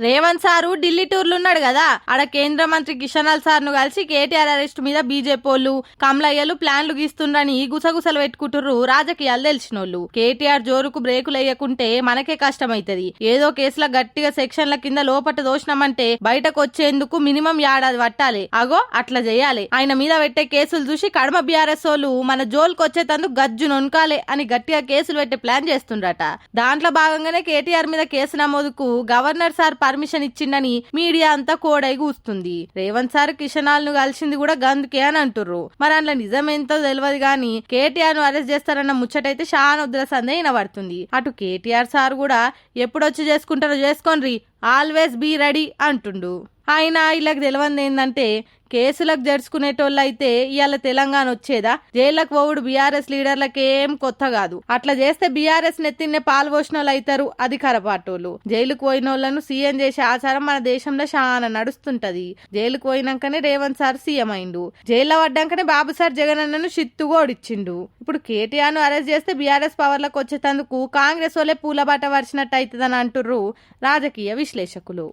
Revanth sir Delhi టూర్లు ఉన్నాడు కదా, ఆడ కేంద్ర మంత్రి కిషనాల్ సార్ ను కలిసి కేటీఆర్ అరెస్ట్ మీద బీజేపీలు కమలయ్యలు ప్లాన్లు గీస్తుండని గుసగుసలు పెట్టుకుంటుర్రు రాజకీయాలు తెలిసినోళ్ళు. కేటీఆర్ జోరుకు బ్రేకులు వేయకుంటే మనకే కష్టమైతది. ఏదో కేసుల గట్టిగా సెక్షన్ల కింద లోపట దోషణమంటే బయటకు వచ్చేందుకు మినిమం ఏడాది పట్టాలి. అగో అట్లా చేయాలి. ఆయన మీద పెట్టే కేసులు చూసి కడమ బీఆర్ఎస్ వాళ్ళు మన జోలుకు వచ్చేతందుకు గజ్జు నొనకాలే అని గట్టిగా కేసులు పెట్టే ప్లాన్ చేస్తుండట. దాంట్లో భాగంగానే కేటీఆర్ మీద కేసు నమోదుకు గవర్నర్ సార్ పర్మిషన్ ఇచ్చిండని మీడియా అంతా కోడై కూస్తుంది. రేవంత్ సార్ కిషనాల్ ను కలిసింది కూడా గందుకే అని అంటుర్రు. మరి అందులో నిజమేంతో తెలియదు గాని కేటీఆర్ ను అరెస్ట్ చేస్తారన్న ముచ్చటైతే షానొద్దుల సందే వినబడుతుంది. అటు కేటీఆర్ సార్ కూడా ఎప్పుడొచ్చి చేసుకుంటారో చేసుకోండి, ఆల్వేస్ బీ రెడీ అంటుండు. ఆయన వీళ్ళకి తెలియంది ఏంటంటే కేసులకు జరుచుకునేటోళ్ళు అయితే ఇవాళ తెలంగాణ వచ్చేదా? జైళ్లకు పోవుడు బీఆర్ఎస్ లీడర్లకేం కొత్త కాదు. అట్లా చేస్తే బీఆర్ఎస్ నెత్తిన్నే పాల్పోసిన వాళ్ళు అవుతారు అధికార పార్టీలు. జైలుకు పోయిన వాళ్ళను సీఎం చేసే ఆచారం మన దేశంలో చాలా నడుస్తుంటది. జైలుకు పోయినాకనే రేవంత్ సార్ సీఎం అయిండు. జైల్లో పడ్డాకనే బాబు సార్ జగన్ అన్నను చిత్తుగా ఓడిచ్చిండు. ఇప్పుడు కేటీఆర్ ను అరెస్ట్ చేస్తే బీఆర్ఎస్ పవర్లకు వచ్చేటందుకు కాంగ్రెస్ వాళ్ళే పూలబాట వరిచినట్టు అవుతుందని అంటుర్రు రాజకీయ విశ్లేషకులు.